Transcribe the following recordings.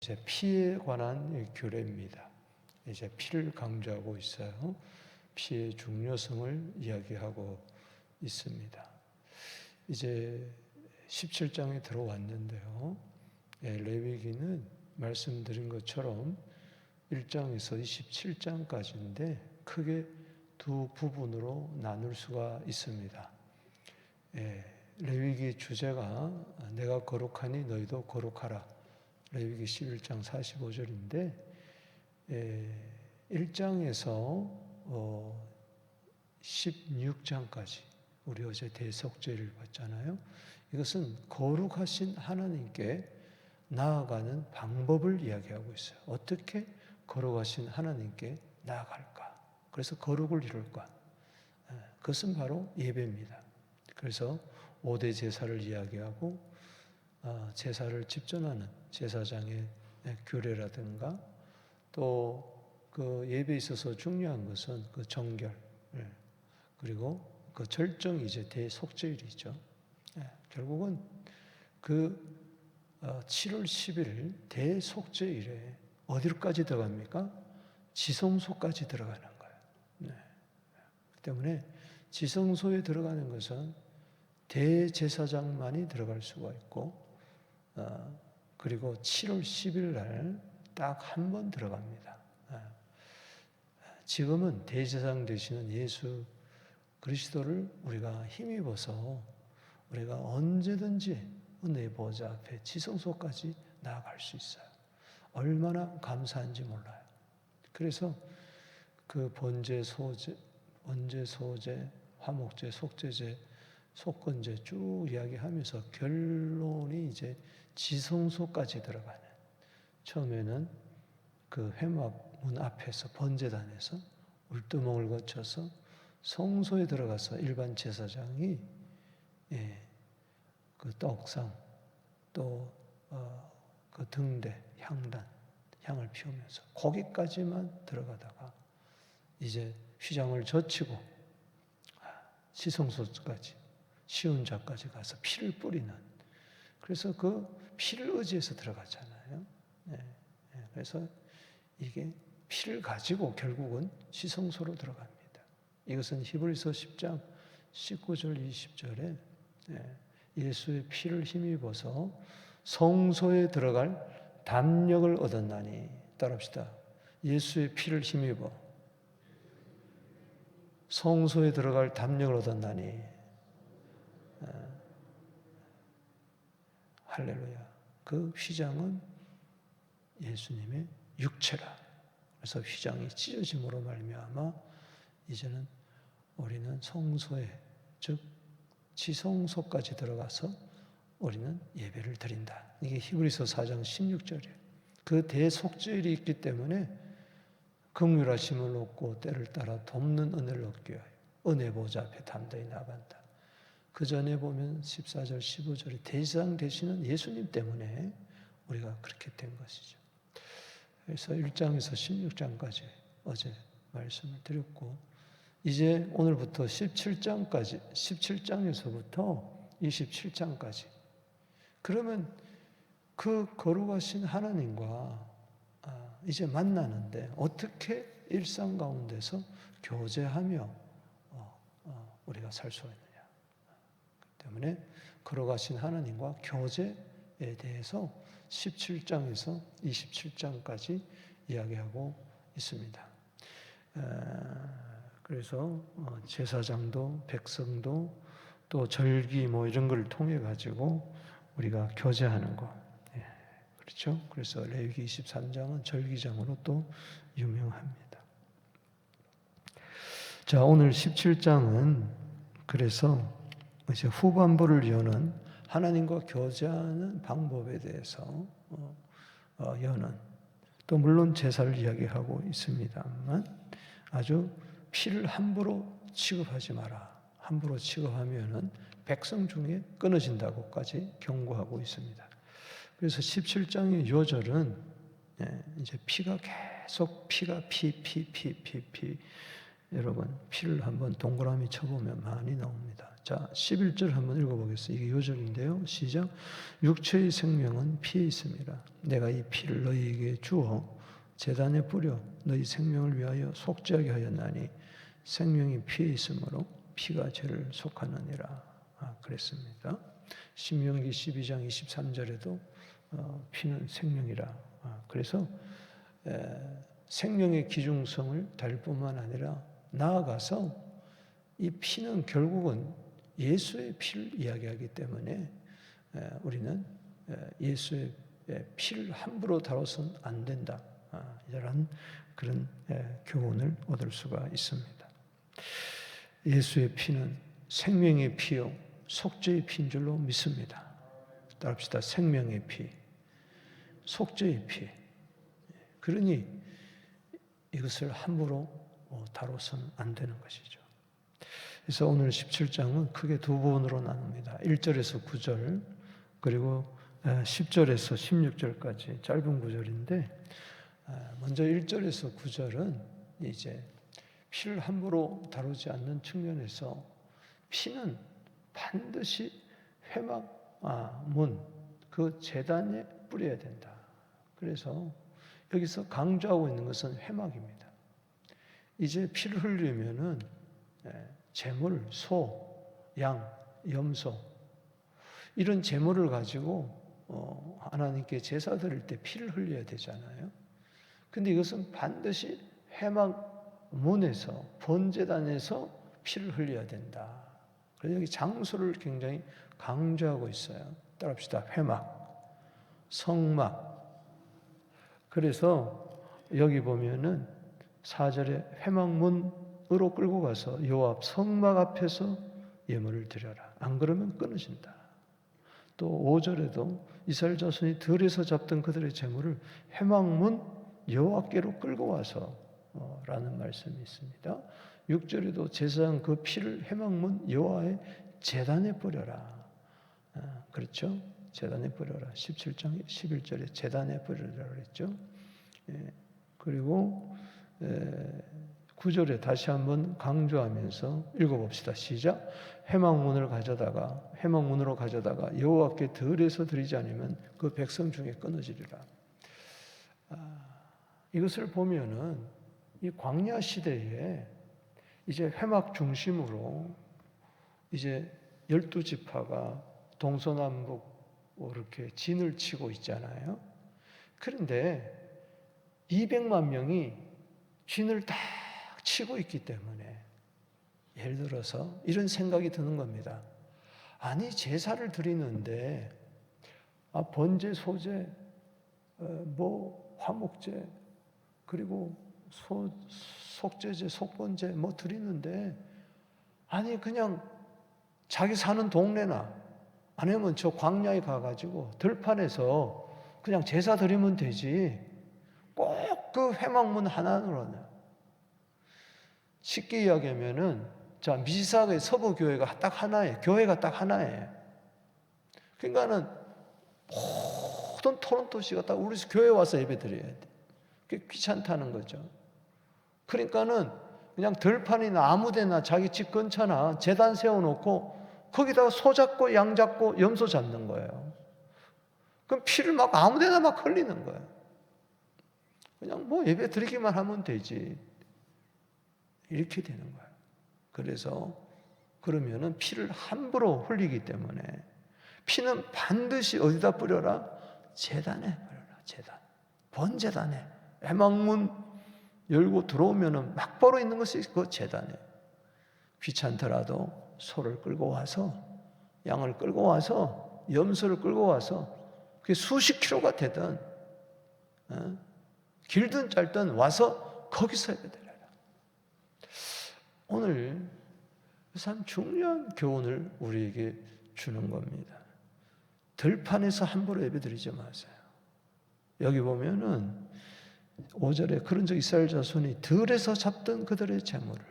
이제 피에 관한 규례입니다. 이제 피를 강조하고 있어요. 피의 중요성을 이야기하고 있습니다. 이제 17장에 들어왔는데요. 레위기는 말씀드린 것처럼 1장에서 27장까지인데 크게 두 부분으로 나눌 수가 있습니다. 레위기 주제가 내가 거룩하니 너희도 거룩하라. 레위기 11장 45절인데 1장에서 16장까지 우리 어제 대속죄를 봤잖아요. 이것은 거룩하신 하나님께 나아가는 방법을 이야기하고 있어요. 어떻게 거룩하신 하나님께 나아갈까? 그래서 거룩을 이룰까? 그것은 바로 예배입니다. 그래서 5대 제사를 이야기하고 제사를 집전하는 제사장의 규례라든가 또 그 예배에 있어서 중요한 것은 그 정결 그리고 그 절정이 이제 대속죄일이죠. 결국은 그 7월 10일 대속죄일에 어디로까지 들어갑니까? 지성소까지 들어가는 거예요. 그렇기 때문에 지성소에 들어가는 것은 대제사장만이 들어갈 수가 있고 그리고 7월 10일 날 딱 한 번 들어갑니다. 지금은 대제사장 되시는 예수 그리스도를 우리가 힘입어서 우리가 언제든지 은혜의 보좌 앞에 지성소까지 나아갈 수 있어요. 얼마나 감사한지 몰라요. 그래서 그 번제, 소제, 화목제, 속죄제, 속건제 쭉 이야기하면서 결론이 이제 지성소까지 들어가는, 처음에는 그 회막 문 앞에서 번제단에서 울두멍을 거쳐서 성소에 들어가서 일반 제사장이 그 떡상 또 그 등대, 향단, 향을 피우면서 거기까지만 들어가다가 이제 휘장을 젖히고 지성소까지 쉬운 자까지 가서 피를 뿌리는, 그래서 그 피를 의지해서 들어가잖아요. 그래서 이게 피를 가지고 결국은 지성소로 들어갑니다. 이것은 히브리서 10장 19절 20절에 예수의 피를 힘입어서 성소에 들어갈 담력을 얻었나니, 따라합시다. 예수의 피를 힘입어 성소에 들어갈 담력을 얻었나니. 할렐루야. 그 휘장은 예수님의 육체라. 그래서 휘장이 찢어짐으로 말미암아 이제는 우리는 성소에, 즉 지성소까지 들어가서 우리는 예배를 드린다. 이게 히브리서 4장 16절이에요. 그 대속죄일이 있기 때문에 긍휼하심을 얻고 때를 따라 돕는 은혜를 얻기 위하여 은혜 보좌 앞에 담대히 나간다. 그 전에 보면 14절 15절이 대제사장 되시는 예수님 때문에 우리가 그렇게 된 것이죠. 그래서 1장에서 16장까지 어제 말씀을 드렸고, 이제 오늘부터 17장까지, 17장에서부터 27장까지, 그러면 그 거룩하신 하나님과 이제 만나는데 어떻게 일상 가운데서 교제하며 우리가 살 수가 있느냐. 때문에 거룩하신 하나님과 교제에 대해서 17장에서 27장까지 이야기하고 있습니다. 그래서 제사장도 백성도 또 절기 뭐 이런 걸 통해 가지고 우리가 교제하는 거, 그렇죠? 그래서 레위기 23장은 절기장으로 또 유명합니다. 자, 오늘 17장은 그래서 이제 후반부를 여는 하나님과 교제하는 방법에 대해서 여는, 또 물론 제사를 이야기하고 있습니다만 아주 피를 함부로 취급하지 마라. 함부로 취급하면은 백성 중에 끊어진다고까지 경고하고 있습니다. 그래서 17장의 요절은 이제 피가 계속 피 여러분 피를 한번 동그라미 쳐보면 많이 나옵니다. 자, 11절 한번 읽어보겠습니다. 이게 요절인데요. 시작. 육체의 생명은 피에 있습니다. 내가 이 피를 너희에게 주어 제단에 뿌려 너희 생명을 위하여 속죄하게 하였나니 생명이 피에 있으므로 피가 죄를 속하느니라. 그랬습니다. 신명기 12장 23절에도 피는 생명이라. 그래서 생명의 기중성을 다룰 뿐만 아니라 나아가서 이 피는 결국은 예수의 피를 이야기하기 때문에 우리는 예수의 피를 함부로 다뤄서는 안 된다. 이런 그런 교훈을 얻을 수가 있습니다. 예수의 피는 생명의 피요 속죄의 피인 줄로 믿습니다. 따릅시다. 생명의 피, 속죄의 피. 그러니 이것을 함부로 다뤄서는 안 되는 것이죠. 그래서 오늘 17장은 크게 두 부분으로 나눕니다. 1절에서 9절 그리고 10절에서 16절까지 짧은 구절인데 먼저 1절에서 9절은 이제 피를 함부로 다루지 않는 측면에서 피는 반드시 회막문 그 제단에 뿌려야 된다. 그래서 여기서 강조하고 있는 것은 회막입니다. 이제 피를 흘리면은 제물, 소, 양, 염소 이런 제물을 가지고 하나님께 제사 드릴 때 피를 흘려야 되잖아요. 근데 이것은 반드시 회막문에서 번제단에서 피를 흘려야 된다. 그래서 여기 장소를 굉장히 강조하고 있어요. 따라합시다. 회막, 성막. 그래서 여기 보면은 4절에 회막문으로 끌고 가서 요 앞 성막 앞에서 예물을 드려라. 안 그러면 끊어진다. 또 5절에도 이스라엘 자손이 들에서 잡던 그들의 제물을 회막문 여호와께로 끌고 와서 라는 말씀이 있습니다. 6절에도 제사장 그 피를 회막문 여호와의 제단에 뿌려라. 그렇죠? 제단에 뿌려라. 17장 11절에 제단에 뿌려라 그랬죠. 그리고 9절에 다시 한번 강조하면서 읽어봅시다. 시작. 회막문으로 가져다가 여호와께 들에서 드리지 않으면 그 백성 중에 끊어지리라. 이것을 보면은 이 광야 시대에 이제 회막 중심으로 이제 12지파가 동서남북 이렇게 진을 치고 있잖아요. 그런데 200만 명이 진을 딱 치고 있기 때문에 예를 들어서 이런 생각이 드는 겁니다. 아니 제사를 드리는데 번제, 소제, 화목제 그리고 속제제, 속번제 드리는데 아니 그냥 자기 사는 동네나 아니면 저 광야에 가가지고 들판에서 그냥 제사 드리면 되지 꼭 그 회막문 하나로는 쉽게 이야기하면은 자 미시사의 서부 교회가 딱 하나예요. 교회가 딱 하나예요. 그러니까는 모든 토론토시가 딱 우리 교회 와서 예배 드려야 돼. 그게 귀찮다는 거죠. 그러니까는 그냥 들판이나 아무데나 자기 집 근처나 제단 세워놓고 거기다가 소 잡고 양 잡고 염소 잡는 거예요. 그럼 피를 막 아무데나 막 흘리는 거예요. 그냥 예배 드리기만 하면 되지. 이렇게 되는 거예요. 그래서 그러면은 피를 함부로 흘리기 때문에 피는 반드시 어디다 뿌려라? 제단에 뿌려라. 제단. 번제단에. 회막문 열고 들어오면은 막바로 있는 것이 그 제단에. 귀찮더라도 소를 끌고 와서 양을 끌고 와서 염소를 끌고 와서 그게 수십 킬로가 되든 길든 짧든 와서 거기서 예배드려라. 오늘 참 중요한 교훈을 우리에게 주는 겁니다. 들판에서 함부로 예배드리지 마세요. 여기 보면은 5절에 그런 적 이스라엘 자손이 들에서 잡던 그들의 재물을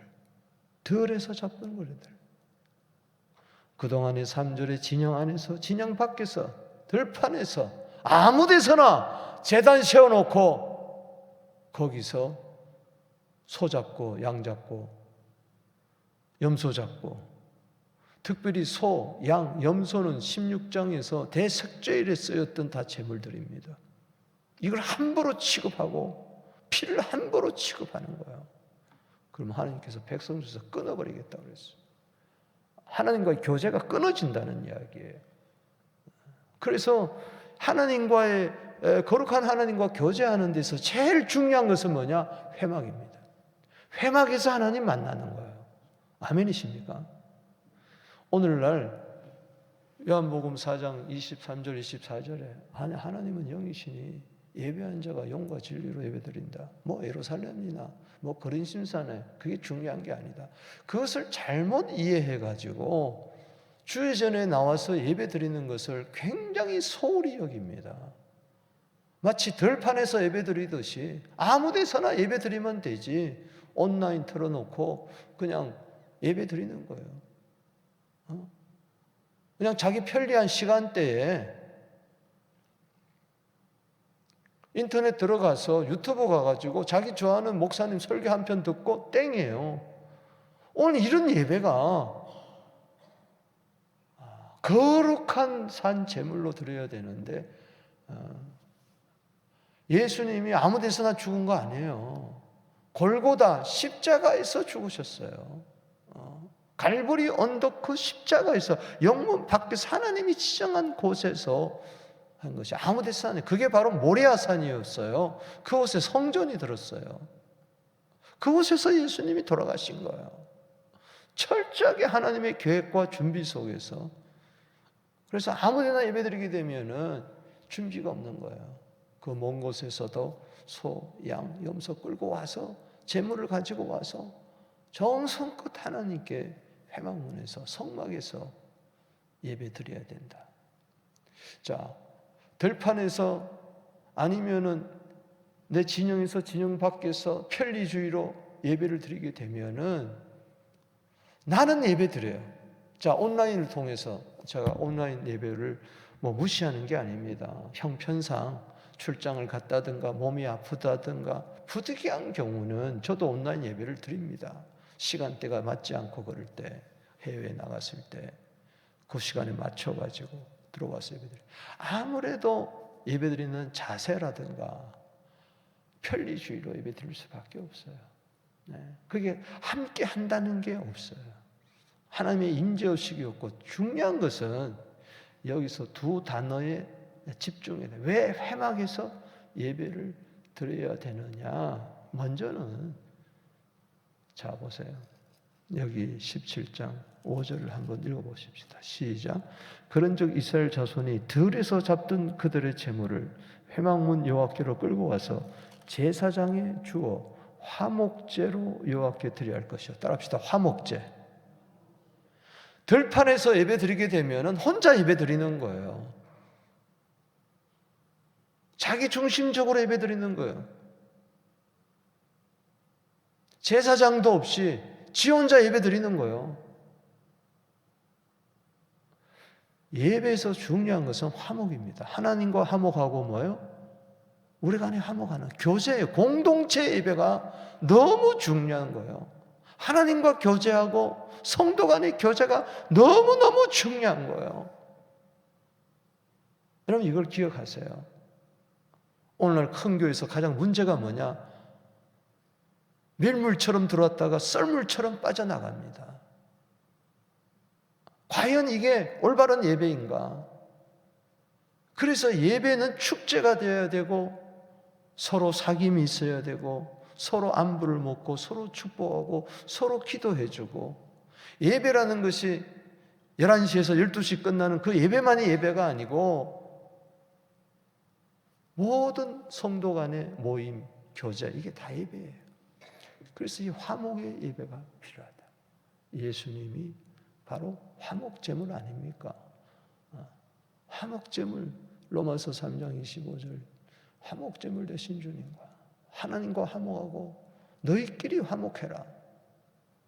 들에서 잡던 거래들 그동안의 3절에 진영 안에서 진영 밖에서 들판에서 아무 데서나 제단 세워놓고 거기서 소 잡고 양 잡고 염소 잡고, 특별히 소, 양, 염소는 16장에서 대색죄일에 쓰였던 다 제물들입니다. 이걸 함부로 취급하고 피를 함부로 취급하는 거예요. 그럼 하나님께서 백성 중에서 끊어버리겠다고 그랬어요. 하나님과의 교제가 끊어진다는 이야기예요. 그래서 하나님과의 거룩한 하나님과 교제하는 데서 제일 중요한 것은 뭐냐? 회막입니다. 회막에서 하나님 만나는 거예요. 아멘이십니까? 오늘날 요한복음 4장 23절 24절에 하나님은 영이시니 예배한 자가 영과 진리로 예배드린다. 뭐 예루살렘이나 뭐 거린심산에 그게 중요한 게 아니다. 그것을 잘못 이해해가지고 주의전에 나와서 예배드리는 것을 굉장히 소홀히 여깁니다. 마치 들판에서 예배드리듯이 아무 데서나 예배드리면 되지, 온라인 틀어놓고 그냥 예배드리는 거예요. 그냥 자기 편리한 시간대에 인터넷 들어가서 유튜브 가가지고 자기 좋아하는 목사님 설교 한 편 듣고 땡이에요. 오늘 이런 예배가 거룩한 산 제물로 드려야 되는데 예수님이 아무 데서나 죽은 거 아니에요. 골고다 십자가에서 죽으셨어요. 갈보리 언덕 그 십자가에서 영문 밖에서 하나님이 지정한 곳에서 한 것이 아무 데서 아니에요. 그게 바로 모리아산이었어요. 그곳에 성전이 들었어요. 그곳에서 예수님이 돌아가신 거예요. 철저하게 하나님의 계획과 준비 속에서. 그래서 아무 데나 예배드리게 되면은 준비가 없는 거예요. 그 먼 곳에서도 소, 양, 염소 끌고 와서 제물을 가지고 와서 정성껏 하나님께 회막문에서 성막에서 예배드려야 된다. 자, 들판에서 아니면은 내 진영에서 진영 밖에서 편리주의로 예배를 드리게 되면은 나는 예배 드려요. 자, 온라인을 통해서 제가 온라인 예배를 뭐 무시하는 게 아닙니다. 형편상 출장을 갔다든가 몸이 아프다든가 부득이한 경우는 저도 온라인 예배를 드립니다. 시간대가 맞지 않고 그럴 때, 해외에 나갔을 때 그 시간에 맞춰가지고 들어와서 예배드려요. 아무래도 예배드리는 자세라든가 편리주의로 예배드릴 수밖에 없어요. 네. 그게 함께 한다는 게 없어요. 하나님의 임재의식이 없고, 중요한 것은 여기서 두 단어에 집중해야 돼요. 왜 회막에서 예배를 드려야 되느냐? 먼저는 자 보세요. 여기 17장 5절을 한번 읽어보십시다. 시작. 그런즉 이스라엘 자손이 들에서 잡던 그들의 제물을 회막문 여호와께로 끌고 와서 제사장에 주어 화목제로 여호와께 드려야 할 것이요. 따라합시다. 화목제. 들판에서 예배 드리게 되면 혼자 예배 드리는 거예요. 자기 중심적으로 예배 드리는 거예요. 제사장도 없이 지 혼자 예배 드리는 거예요. 예배에서 중요한 것은 화목입니다. 하나님과 화목하고 뭐예요? 우리 간에 화목하는 교제예요. 공동체 예배가 너무 중요한 거예요. 하나님과 교제하고 성도 간의 교제가 너무너무 중요한 거예요. 여러분 이걸 기억하세요. 오늘날 큰 교회에서 가장 문제가 뭐냐? 밀물처럼 들어왔다가 썰물처럼 빠져나갑니다. 과연 이게 올바른 예배인가? 그래서 예배는 축제가 되어야 되고 서로 사귐이 있어야 되고 서로 안부를 묻고 서로 축복하고 서로 기도해주고, 예배라는 것이 11시에서 12시 끝나는 그 예배만이 예배가 아니고 모든 성도 간의 모임, 교제, 이게 다 예배예요. 그래서 이 화목의 예배가 필요하다. 예수님이 바로 화목제물 아닙니까? 화목제물, 로마서 3장 25절, 화목제물 되신 주님과 하나님과 화목하고 너희끼리 화목해라.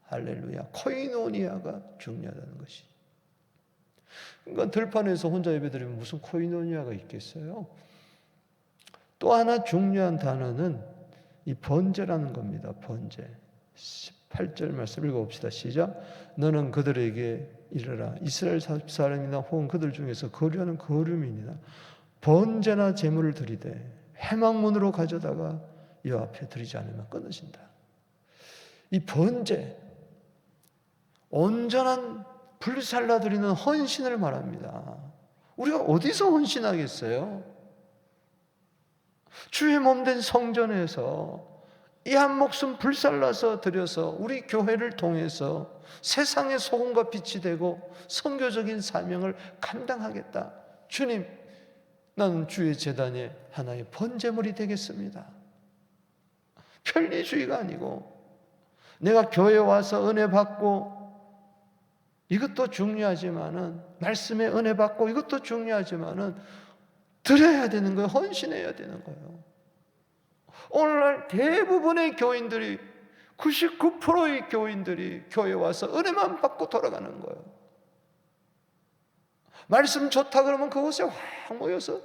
할렐루야. 코이노니아가 중요하다는 것이. 그러니까 들판에서 혼자 예배드리면 무슨 코이노니아가 있겠어요? 또 하나 중요한 단어는 이 번제라는 겁니다. 번제. 8절 말씀 읽어봅시다. 시작. 너는 그들에게 이르라. 이스라엘 사람이나 혹은 그들 중에서 거류하는 거류민이나 번제나 제물을 드리되 회막문으로 가져다가 여호와 앞에 드리지 않으면 끊어진다. 이 번제, 온전한 불살라 드리는 헌신을 말합니다. 우리가 어디서 헌신하겠어요? 주의 몸된 성전에서 이 한 목숨 불살라서 드려서 우리 교회를 통해서 세상의 소금과 빛이 되고 선교적인 사명을 감당하겠다. 주님, 나는 주의 제단에 하나의 번제물이 되겠습니다. 편리주의가 아니고 내가 교회에 와서 은혜 받고 이것도 중요하지만은, 말씀에 은혜 받고 이것도 중요하지만은 드려야 되는 거예요. 헌신해야 되는 거예요. 오늘날 대부분의 교인들이, 99%의 교인들이 교회에 와서 은혜만 받고 돌아가는 거예요. 말씀 좋다 그러면 그곳에 확 모여서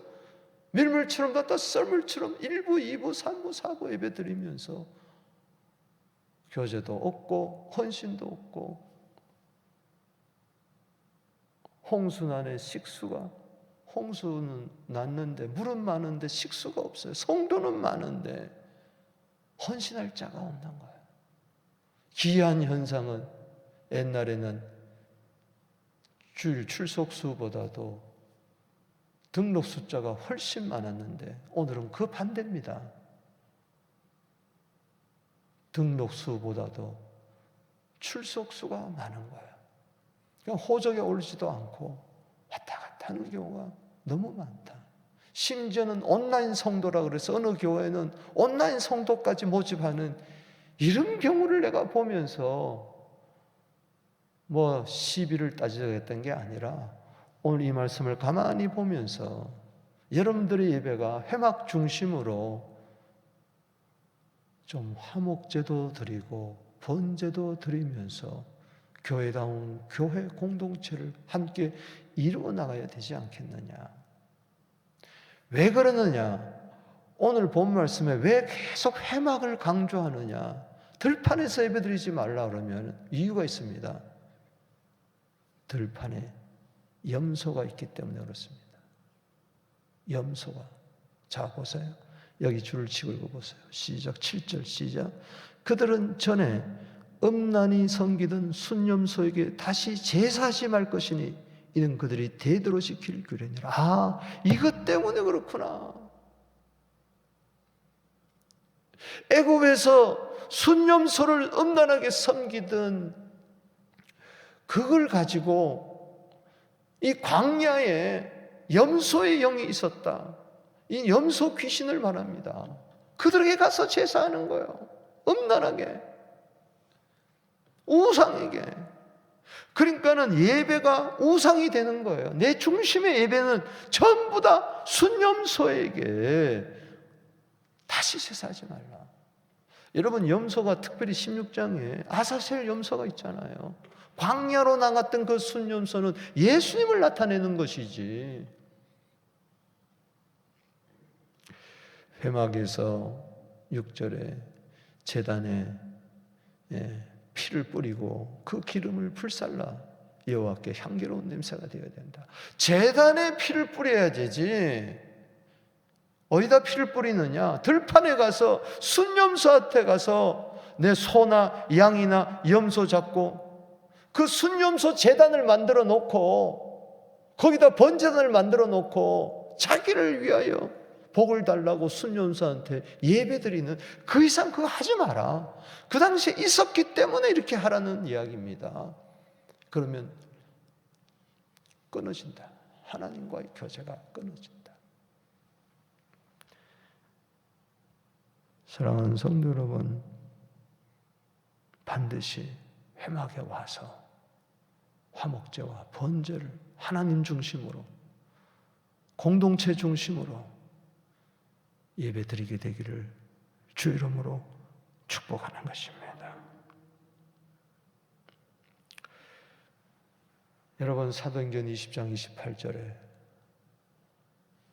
밀물처럼 갖다 썰물처럼 1부, 2부, 3부, 4부 예배 드리면서 교제도 없고 헌신도 없고, 홍수난의 식수가, 홍수는 났는데 물은 많은데 식수가 없어요. 성도는 많은데 헌신할 자가 없는 거예요. 기이한 현상은 옛날에는 주일 출석수보다도 등록 숫자가 훨씬 많았는데 오늘은 그 반대입니다. 등록 수보다도 출석 수가 많은 거예요. 그냥 호적에 오르지도 않고 왔다 갔다 하는 경우가 너무 많다. 심지어는 온라인 성도라 그래서 어느 교회는 온라인 성도까지 모집하는 이런 경우를 내가 보면서 뭐 시비를 따지겠다는 게 아니라 오늘 이 말씀을 가만히 보면서 여러분들의 예배가 회막 중심으로 좀 화목제도 드리고 번제도 드리면서 교회다운 교회 공동체를 함께 이루어 나가야 되지 않겠느냐. 왜 그러느냐? 오늘 본 말씀에 왜 계속 회막을 강조하느냐? 들판에서 예배드리지 말라 그러면 이유가 있습니다. 들판에 염소가 있기 때문에 그렇습니다. 염소가. 자, 보세요. 여기 줄을 치고 읽어보세요. 시작. 7절 시작. 그들은 전에 음란히 섬기던 순염소에게 다시 제사하지 말 것이니 이는 그들이 대대로 지킬 규례니라. 아, 이것 때문에 그렇구나. 애굽에서 순염소를 음란하게 섬기던 그걸 가지고 이 광야에 염소의 영이 있었다. 이 염소 귀신을 말합니다. 그들에게 가서 제사하는 거예요. 음란하게, 우상에게. 그러니까는 예배가 우상이 되는 거예요. 내 중심의 예배는 전부 다 순염소에게 다시 제사하지 말라. 여러분, 염소가 특별히 16장에 아사셀 염소가 있잖아요. 광야로 나갔던 그 순염소는 예수님을 나타내는 것이지. 회막에서 6절에 제단에 피를 뿌리고 그 기름을 불살라 여호와께 향기로운 냄새가 되어야 된다. 제단에 피를 뿌려야 되지. 어디다 피를 뿌리느냐? 들판에 가서 순염소한테 가서 내 소나 양이나 염소 잡고 그 순염소 제단을 만들어 놓고 거기다 번제단을 만들어 놓고 자기를 위하여 복을 달라고 순염소한테 예배드리는, 그 이상 그거 하지 마라. 그 당시에 있었기 때문에 이렇게 하라는 이야기입니다. 그러면 끊어진다. 하나님과의 교제가 끊어진다. 사랑하는 성도 여러분, 반드시 회막에 와서 화목제와 번제를 하나님 중심으로, 공동체 중심으로 예배드리게 되기를 주 이름으로 축복하는 것입니다. 여러분, 사도행전 20장 28절에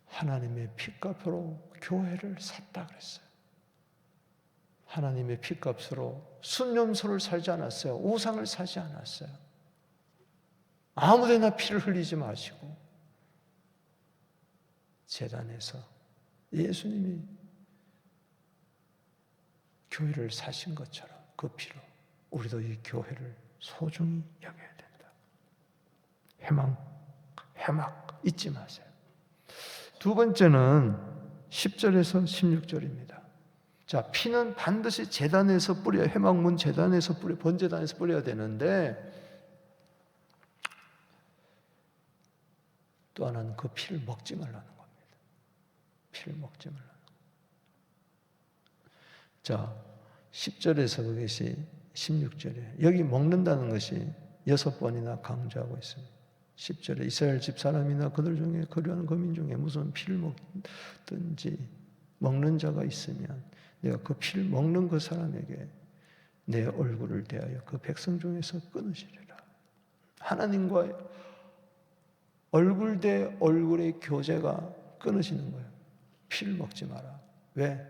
하나님의 피값으로 교회를 샀다 그랬어요. 하나님의 피값으로 순념소를 살지 않았어요. 우상을 사지 않았어요. 아무데나 피를 흘리지 마시고 제단에서 예수님이 교회를 사신 것처럼 그 피로 우리도 이 교회를 소중히 여겨야 된다. 해막 잊지 마세요. 두 번째는 10절에서 16절입니다. 자, 피는 반드시 제단에서 뿌려야, 해막문 제단에서 뿌려, 번제단에서 뿌려야 되는데 또 하나는 그 피를 먹지 말라는 겁니다. 피를 먹지 말라는 겁니다. 자, 10절에서 그것이 16절에 여기 먹는다는 것이 6번이나 강조하고 있습니다. 10절에 이스라엘 집 사람이나 그들 중에 거류하는 거민 중에 무슨 피를 먹든지 먹는 자가 있으면 내가 그 피를 먹는 그 사람에게 내 얼굴을 대하여 그 백성 중에서 끊으시리라. 하나님과의 얼굴 대 얼굴의 교제가 끊어지는 거예요. 피를 먹지 마라. 왜?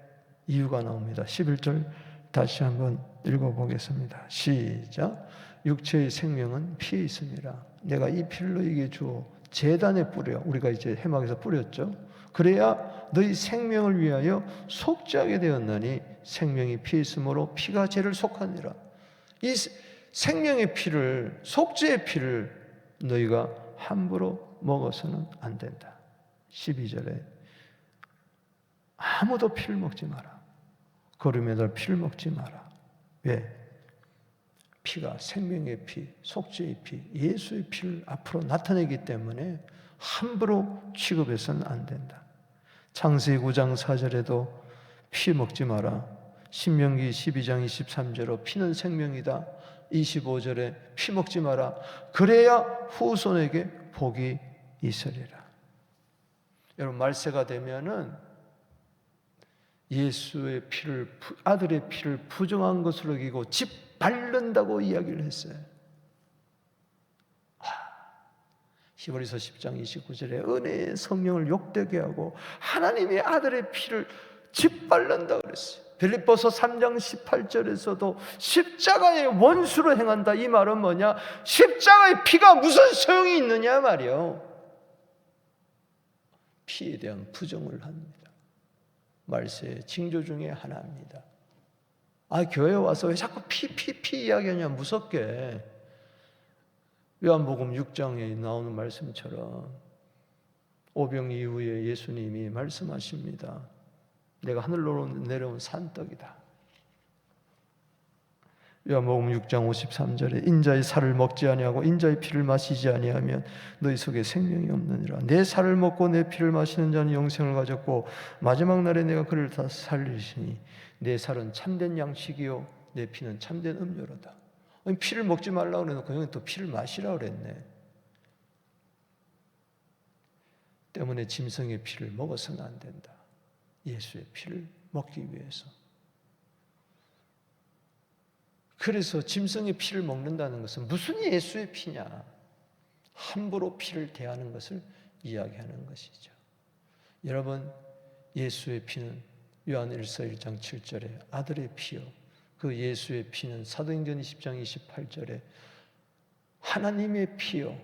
이유가 나옵니다. 11절 다시 한번 읽어보겠습니다. 시작. 육체의 생명은 피에 있습니다. 내가 이 피를 너희에게 주어 제단에 뿌려. 우리가 이제 해막에서 뿌렸죠. 그래야 너희 생명을 위하여 속죄하게 되었나니 생명이 피에 있으므로 피가 죄를 속하니라. 이 생명의 피를, 속죄의 피를 너희가 함부로 먹어서는 안 된다. 12절에 아무도 피를 먹지 마라. 거름에다 피를 먹지 마라. 왜? 피가 생명의 피, 속죄의 피, 예수의 피를 앞으로 나타내기 때문에 함부로 취급해서는 안 된다. 창세기 9장 4절에도 피 먹지 마라. 신명기 12장 23절로 피는 생명이다. 25절에 피 먹지 마라. 그래야 후손에게 복이 있으리라. 여러분, 말세가 되면은 예수의 피를, 아들의 피를 부정한 것으로 여기고 짓밟는다고 이야기를 했어요. 히브리서 10장 29절에 은혜의 성령을 욕되게 하고 하나님의 아들의 피를 짓밟는다고 그랬어요. 빌립보서 3장 18절에서도 십자가의 원수로 행한다. 이 말은 뭐냐? 십자가의 피가 무슨 소용이 있느냐 말이요. 피에 대한 부정을 합니다. 말세의 징조 중에 하나입니다. 교회 와서 왜 자꾸 피 이야기하냐, 무섭게. 요한복음 6장에 나오는 말씀처럼 오병 이후에 예수님이 말씀하십니다. 내가 하늘로 내려온 산떡이다. 요한복음 6장 53절에 인자의 살을 먹지 아니하고 인자의 피를 마시지 아니하면 너희 속에 생명이 없느니라. 내 살을 먹고 내 피를 마시는 자는 영생을 가졌고 마지막 날에 내가 그를 다 살리시니 내 살은 참된 양식이요 내 피는 참된 음료로다. 아니, 피를 먹지 말라고 그래놓고 형이 또 피를 마시라고 그랬네. 때문에 짐승의 피를 먹어서는 안 된다. 예수의 피를 먹기 위해서. 그래서 짐승의 피를 먹는다는 것은 무슨 예수의 피냐? 함부로 피를 대하는 것을 이야기하는 것이죠. 여러분, 예수의 피는 요한일서 1장 7절에 아들의 피요. 그 예수의 피는 사도행전 20장 28절에 하나님의 피요.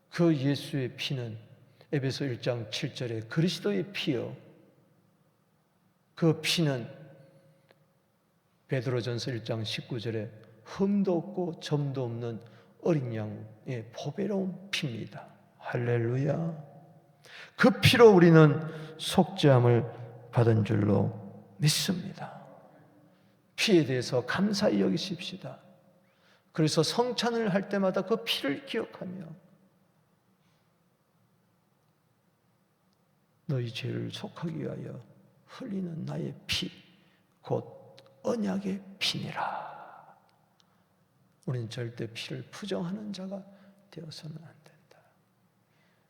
그 예수의 피는 에베소 1장 7절에 그리스도의 피요. 그 피는 베드로전서 1장 19절에 흠도 없고 점도 없는 어린 양의 보배로운 피입니다. 할렐루야. 그 피로 우리는 속죄함을 받은 줄로 믿습니다. 피에 대해서 감사히 여기십시다. 그래서 성찬을 할 때마다 그 피를 기억하며 너희 죄를 속하기 위하여 흘리는 나의 피, 곧 언약의 피니라. 우리는 절대 피를 부정하는 자가 되어서는 안 된다.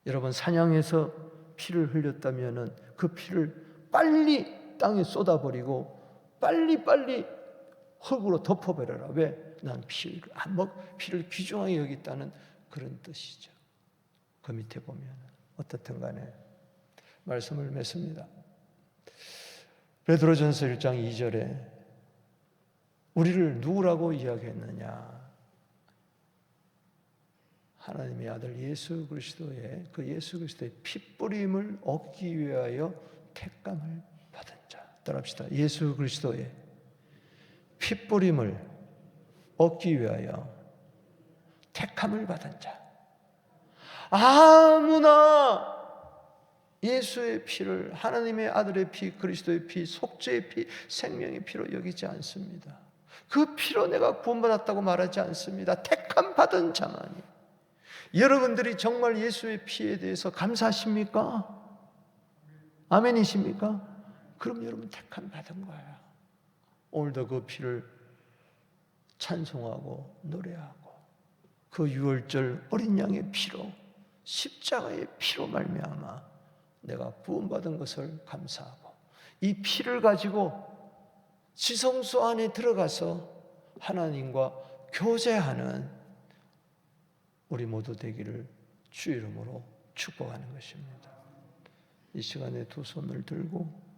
여러분, 사냥에서 피를 흘렸다면 그 피를 빨리 땅에 쏟아버리고 빨리 흙으로 덮어버려라. 왜? 난 피를 귀중하게 여겼다는 그런 뜻이죠. 그 밑에 보면 어떻든 간에 말씀을 맺습니다. 베드로전서 1장 2절에 우리를 누구라고 이야기했느냐? 하나님의 아들 예수 그리스도의 그 예수 그리스도의 핏뿌림을 얻기 위하여 택감을 받은 자. 따라합시다. 예수 그리스도의 핏뿌림을 얻기 위하여 택함을 받은 자. 아무나 예수의 피를 하나님의 아들의 피, 그리스도의 피, 속죄의 피, 생명의 피로 여기지 않습니다. 그 피로 내가 구원받았다고 말하지 않습니다. 택함 받은 자만이. 여러분들이 정말 예수의 피에 대해서 감사하십니까? 아멘이십니까? 그럼 여러분 택함 받은 거예요. 오늘도 그 피를 찬송하고 노래하고 그 유월절 어린 양의 피로 십자가의 피로 말미암아 내가 구원받은 것을 감사하고 이 피를 가지고 지성소 안에 들어가서 하나님과 교제하는 우리 모두 되기를 주 이름으로 축복하는 것입니다. 이 시간에 두 손을 들고